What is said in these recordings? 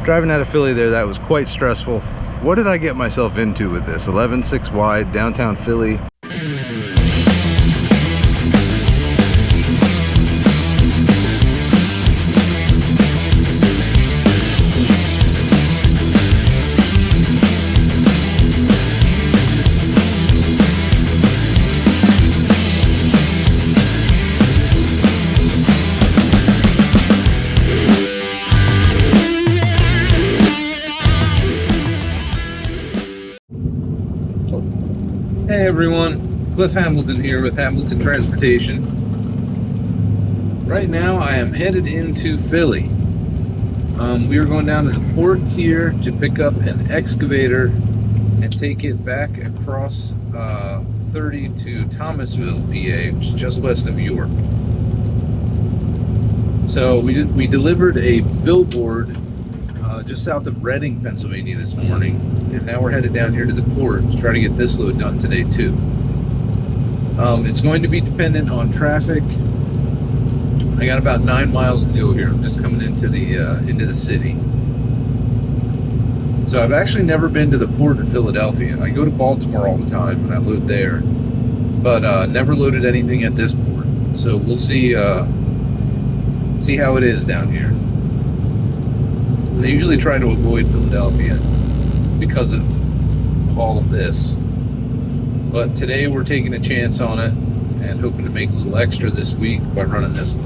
Driving out of Philly there, that was quite stressful. What did I get myself into with this? 11.6 wide, downtown Philly. Hey everyone, Cliff Hamilton here with Hamilton Transportation. Right now I am headed into Philly. We are going down to the port here to pick up an excavator and take it back across 30 to Thomasville, PA, which is just west of York. So we delivered a billboard just south of Reading, Pennsylvania this morning, and now we're headed down here to the port to try to get this load done today too. It's going to be dependent on traffic. I got about 9 miles to go here. I'm just coming into the city. So I've actually never been to the port in Philadelphia. I go to Baltimore all the time and I load there, but never loaded anything at this port. So we'll see how it is down here. They usually try to avoid Philadelphia because of all of this. But today we're taking a chance on it and hoping to make a little extra this week by running this load.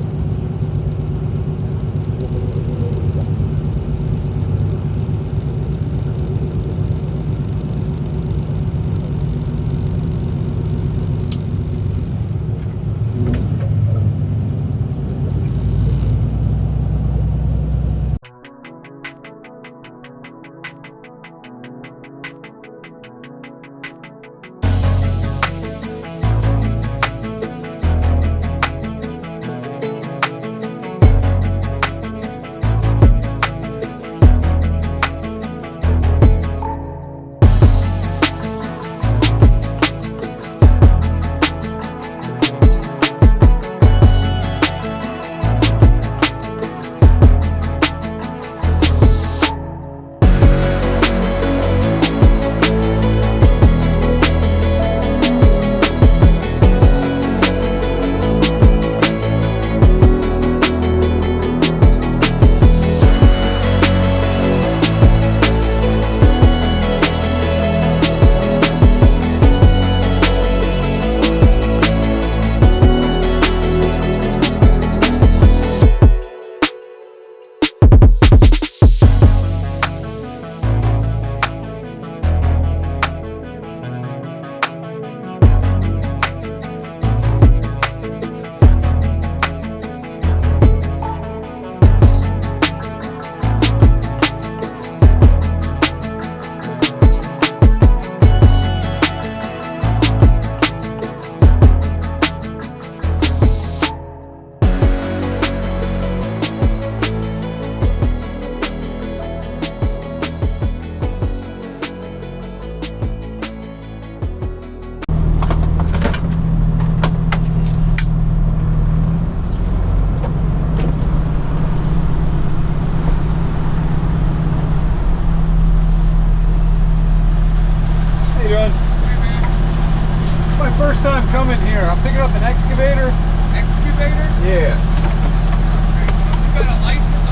First time coming here. I'm picking up an excavator. Excavator? Yeah. You got a license?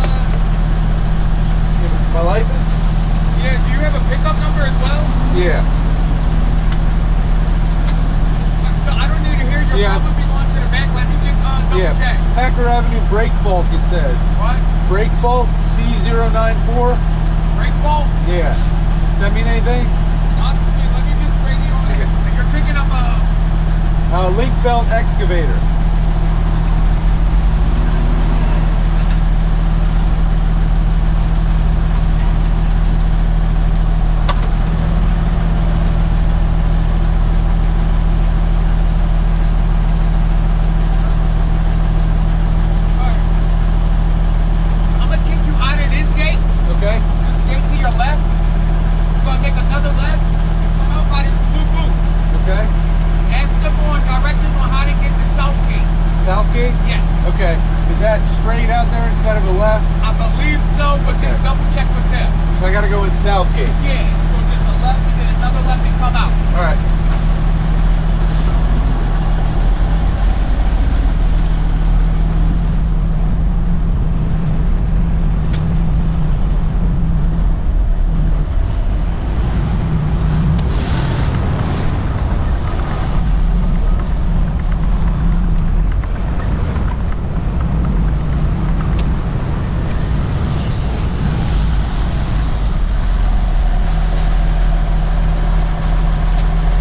My license? Yeah. Do you have a pickup number as well? Yeah. I don't need to hear your problem belong to the back. Let me just double check. Packer Avenue brake bulk, it says. What? Brake bulk C094. Brake bulk? Yeah. Does that mean anything? Let me just radio on it. You're picking up a Linkbelt excavator. I'm gonna take you out of this gate. Okay. This gate to your left. You're gonna make another left and come out by this blue booth. Okay. Ask them on directions on how to get to South I gotta go in South Gate. Yeah, so just a left and then another left and come out. All right.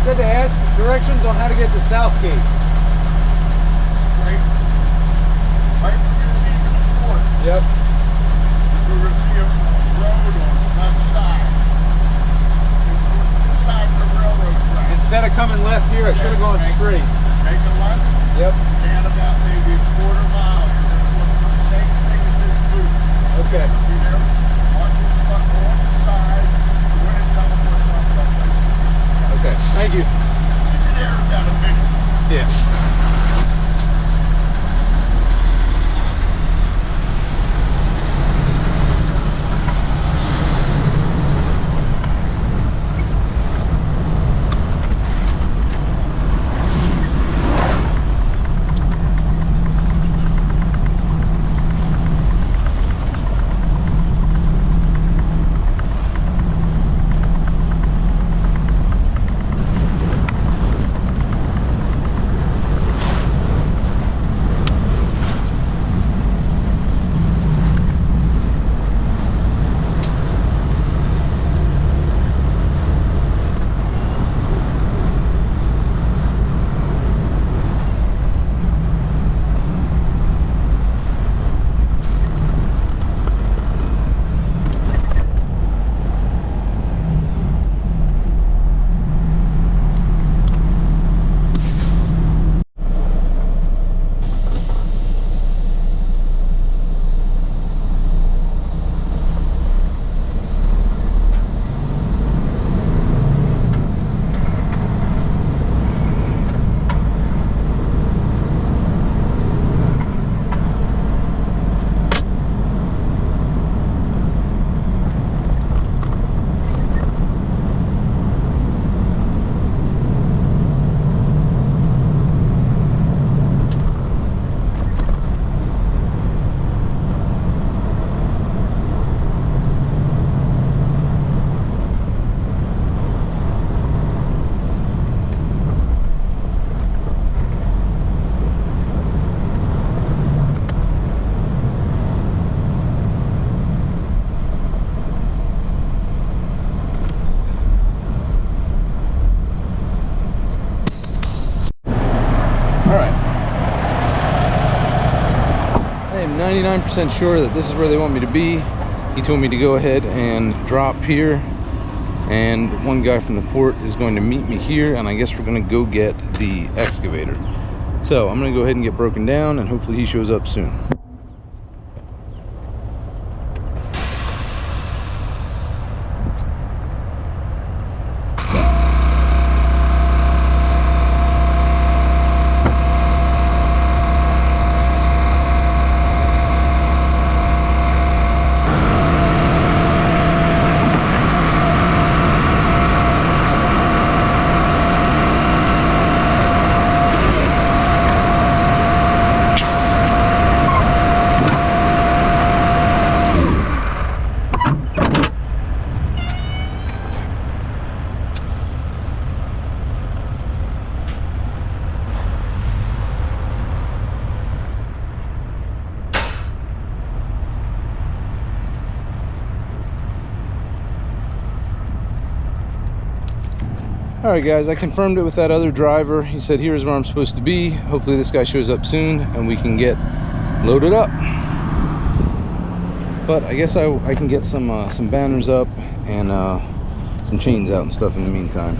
Said to ask directions on how to get to Southgate. Right when you're leaving the port, Yep. you're going to see a road on the left side. It's the side of the railroad track. Instead of coming left here, I should have gone straight. Make a left, Yep. and about maybe a quarter mile, you're going to look for the same thing as this booth. Okay. Be there on the side, when it's on the someplace. Okay. Thank you. You're there in about a minute. Yeah. All right. I am 99% sure that this is where they want me to be. He told me to go ahead and drop here, and one guy from the port is going to meet me here, and I guess we're going to go get the excavator. So I'm going to go ahead and get broken down, and hopefully he shows up soon. Alright guys, I confirmed it with that other driver. He said here's where I'm supposed to be. Hopefully this guy shows up soon and we can get loaded up. But I guess I can get some banners up and some chains out and stuff in the meantime.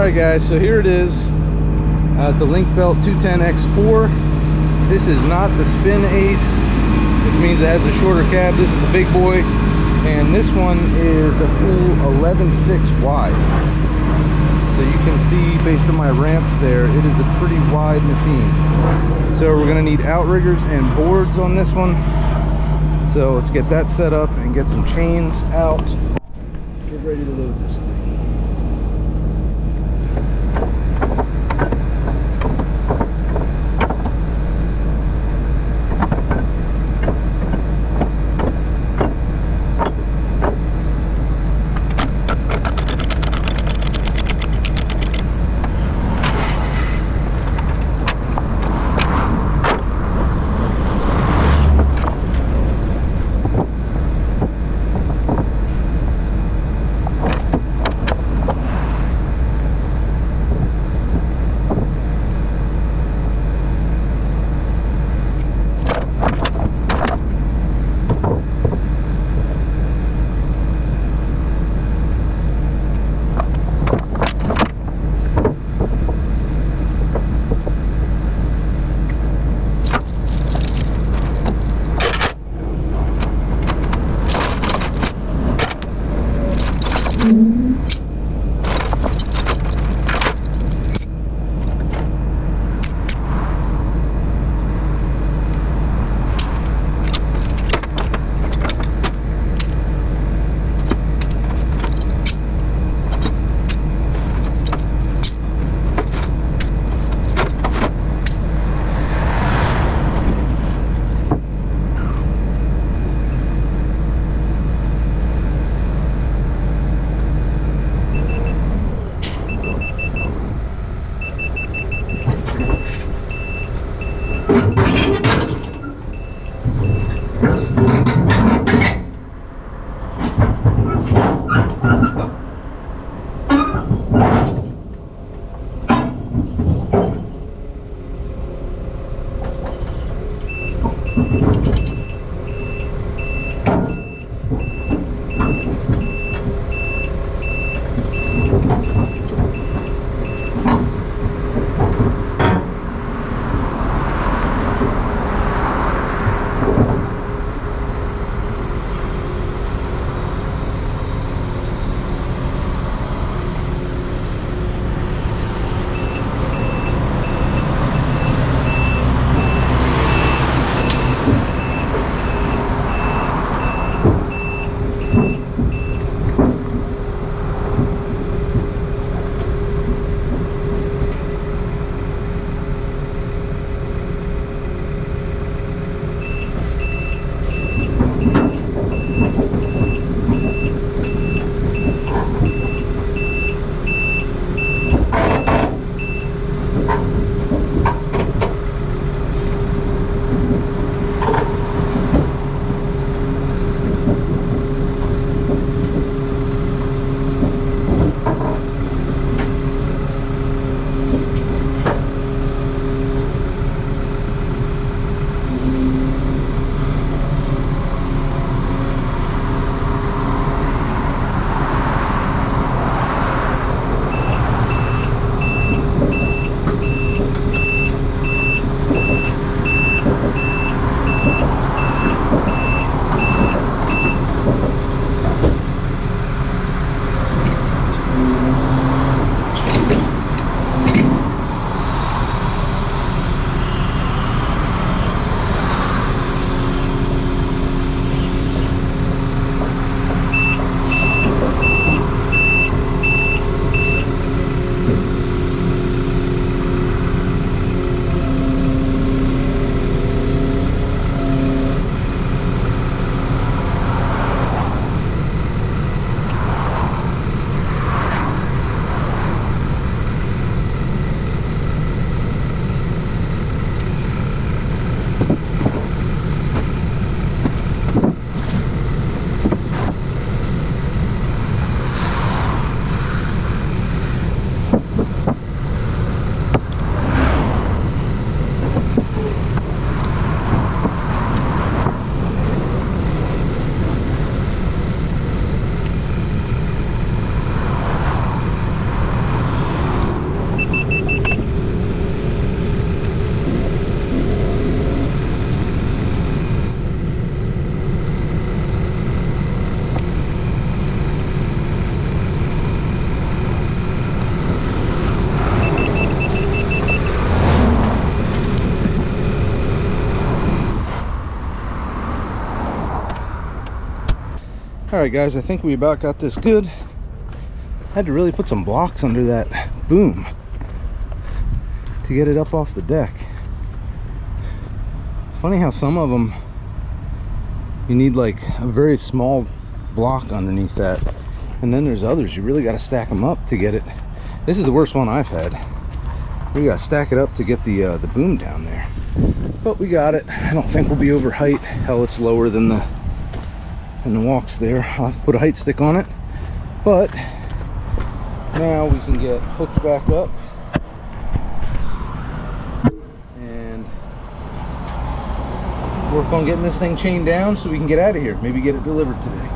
Alright guys, so here it is. It's a Linkbelt 210X4. This is not the Spin Ace, which means it has a shorter cab. This is the big boy, and this one is a full 11.6 wide. So you can see, based on my ramps there, it is a pretty wide machine. So we're gonna need outriggers and boards on this one. So let's get that set up and get some chains out. Get ready to load this thing. right, guys, I think we about got this good. Had to really put some blocks under that boom to get it up off the deck. Funny how some of them you need like a very small block underneath that, and then there's others you really got to stack them up to get it. This is the worst one I've had. We got to stack it up to get the boom down there, but we got it. I don't think we'll be over height. Hell, it's lower than the walks there. I'll have to put a height stick on it, but now we can get hooked back up and work on getting this thing chained down so we can get out of here. Maybe get it delivered today.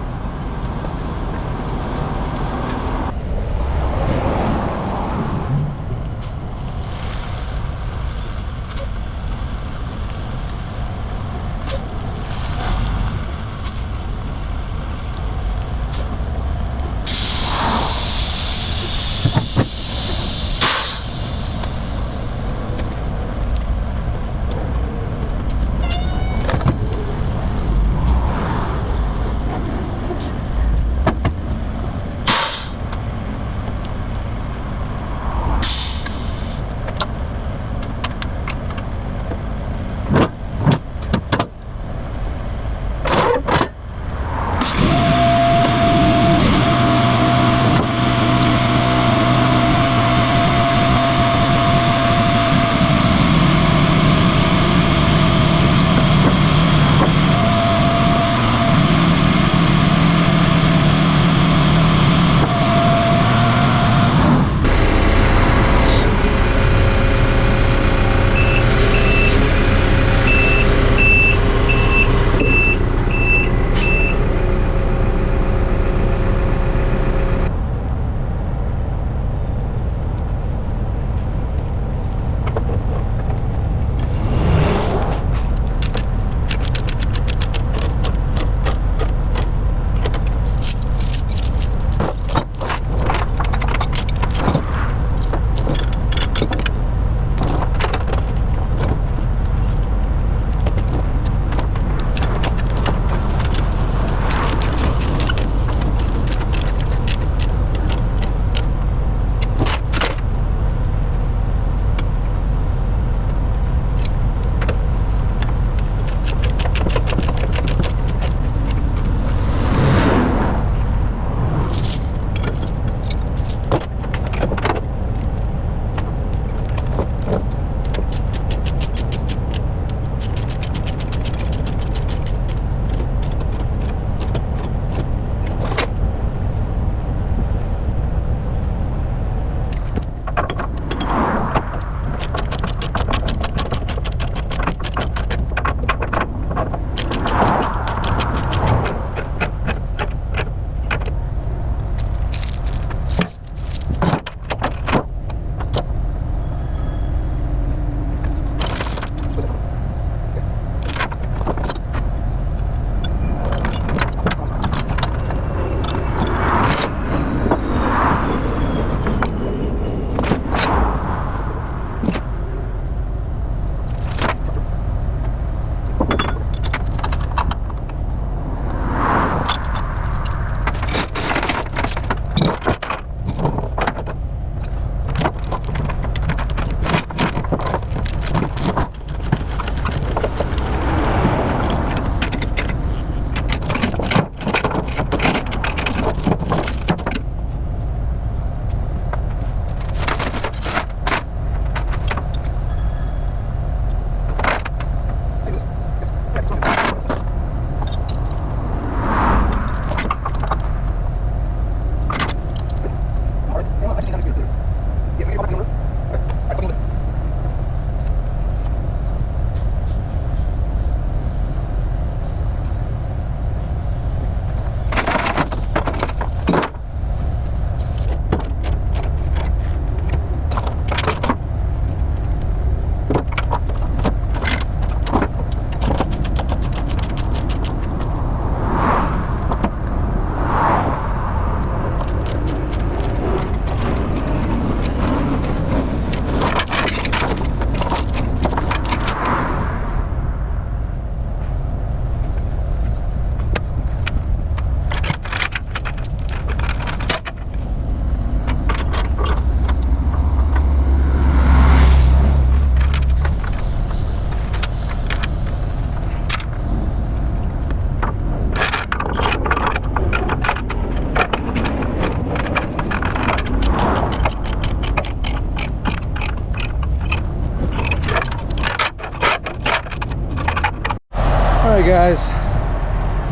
guys.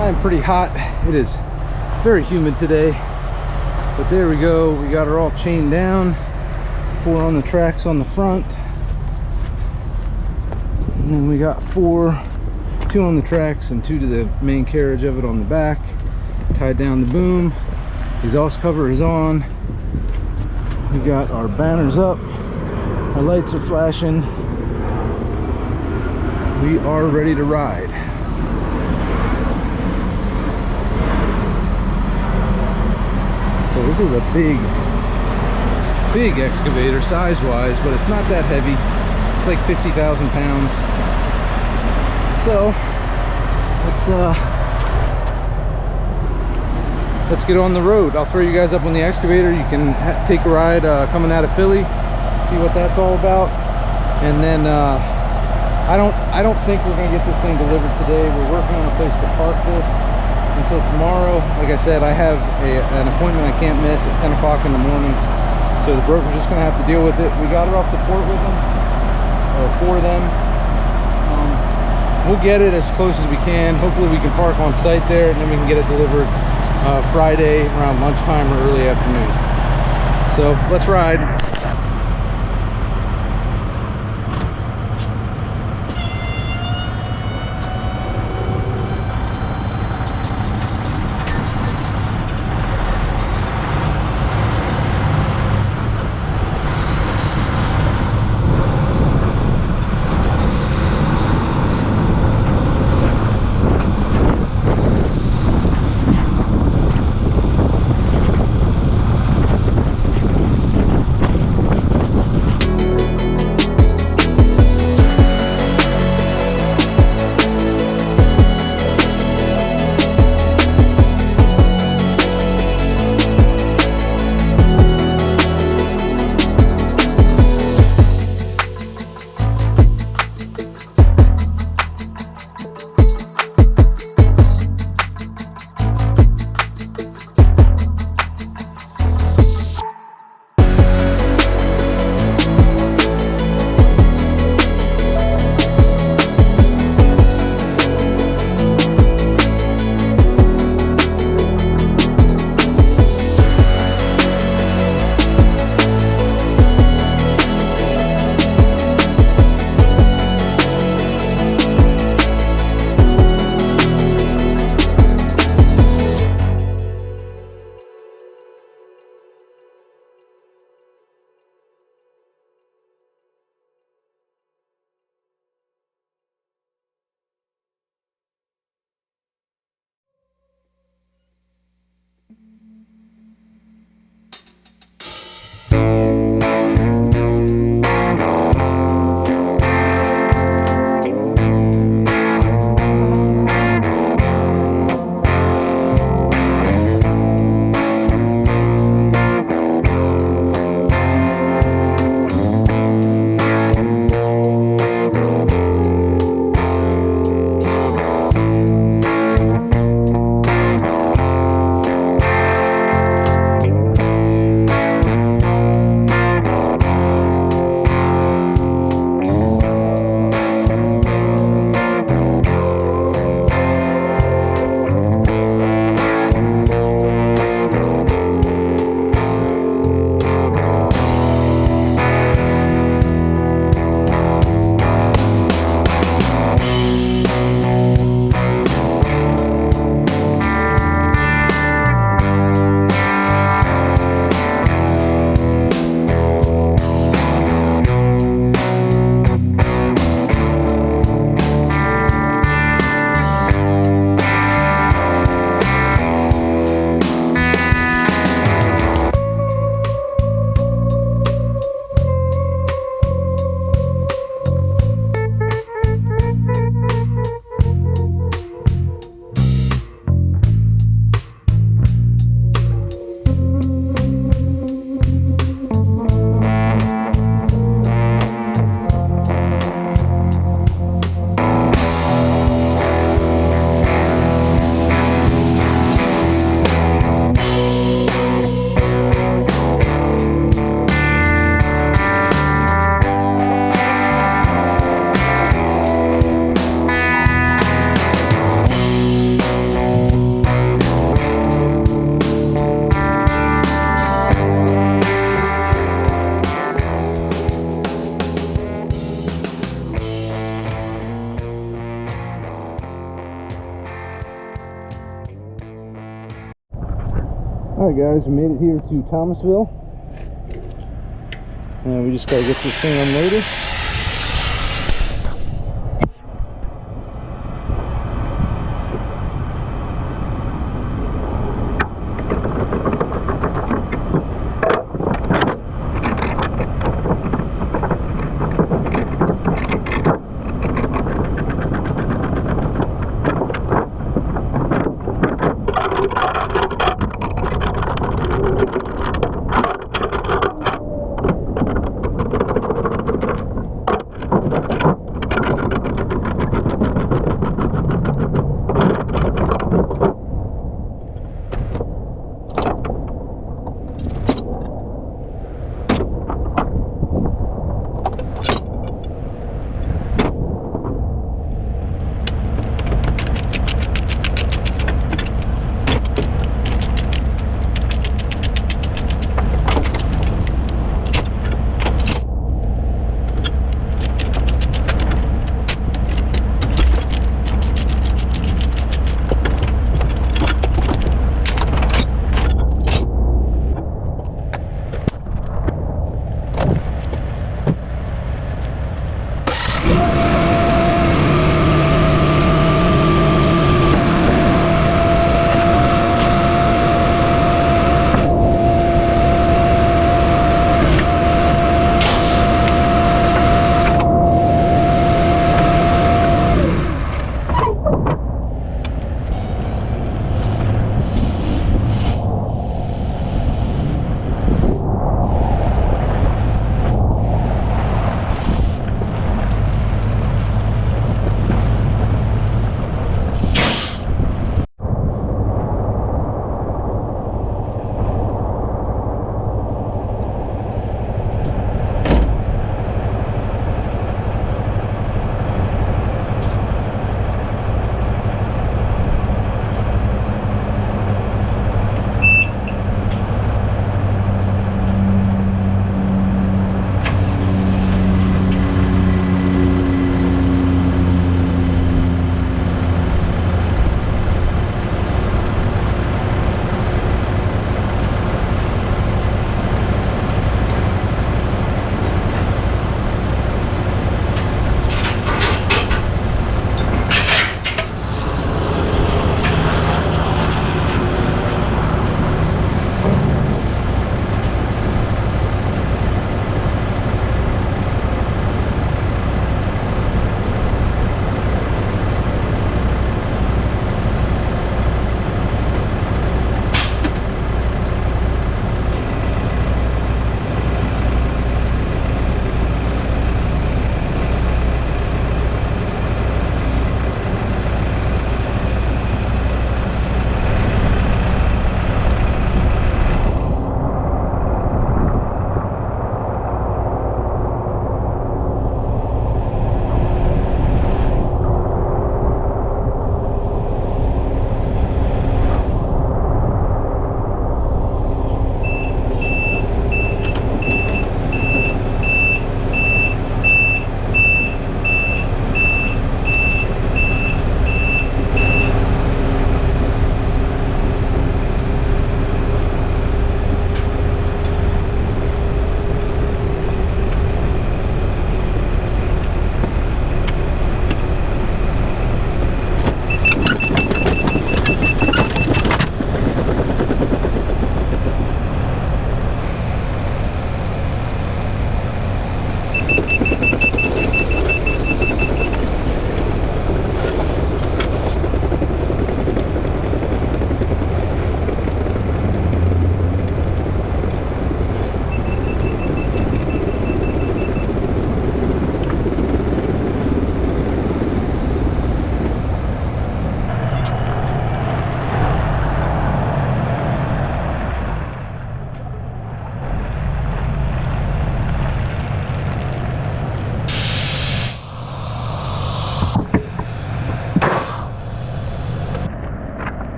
I'm pretty hot. It is very humid today. But there we go. We got her all chained down. 4 on the tracks on the front. And then we got 2 on the tracks and 2 to the main carriage of it on the back. Tied down the boom. Exhaust cover is on. We got our banners up. Our lights are flashing. We are ready to ride. So this is a big excavator size-wise, but it's not that heavy. It's like 50,000 pounds. So let's get on the road. I'll throw you guys up on the excavator. You can take a ride coming out of Philly, see what that's all about. And then I don't think we're gonna get this thing delivered today. We're working on a place to park this until tomorrow. Like I said, I have an appointment I can't miss at 10 o'clock in the morning. So the broker's just gonna have to deal with it. We got it off the port with them, or for them. We'll get it as close as we can. Hopefully we can park on site there, and then we can get it delivered Friday around lunchtime or early afternoon. So let's ride. Alright guys, we made it here to Thomasville. And we just gotta get this thing unloaded.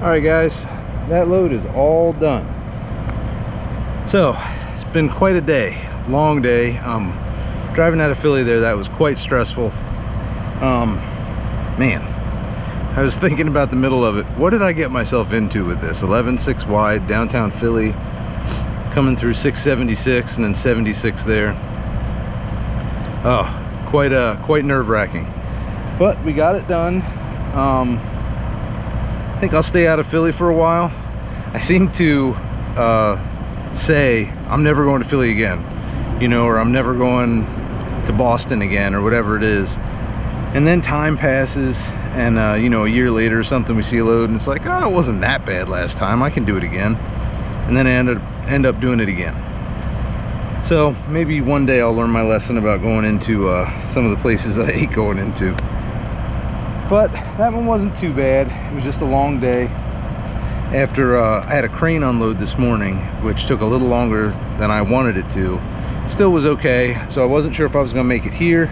All right, guys, that load is all done. So it's been quite a day, long day. Driving out of Philly there, that was quite stressful. Man, I was thinking about the middle of it. What did I get myself into with this? 11.6 wide, downtown Philly, coming through 676 and then 76 there. Oh, quite nerve-wracking. But we got it done. I think I'll stay out of Philly for a while. I seem to say I'm never going to Philly again, you know, or I'm never going to Boston again, or whatever it is. And then time passes, and you know, a year later or something, we see a load and it's like, oh, it wasn't that bad last time, I can do it again. And then I end up doing it again. So maybe one day I'll learn my lesson about going into some of the places that I hate going into. But that one wasn't too bad. It was just a long day. After I had a crane unload this morning, which took a little longer than I wanted it to. Still was okay. So I wasn't sure if I was gonna make it here,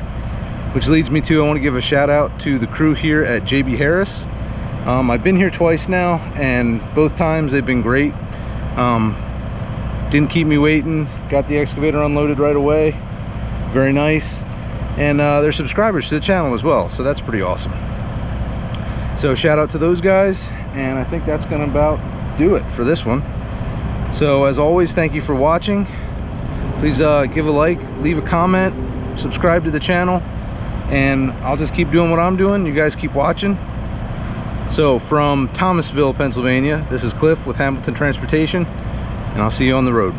which leads me to, I want to give a shout out to the crew here at JB Harris. I've been here twice now, and both times they've been great. Didn't keep me waiting, got the excavator unloaded right away. Very nice. And they're subscribers to the channel as well, so that's pretty awesome. So shout out to those guys, and I think that's gonna about do it for this one. So as always, thank you for watching. Please give a like, leave a comment, subscribe to the channel, and I'll just keep doing what I'm doing. You guys keep watching. So from Thomasville, Pennsylvania, this is Cliff with Hamilton Transportation, and I'll see you on the road.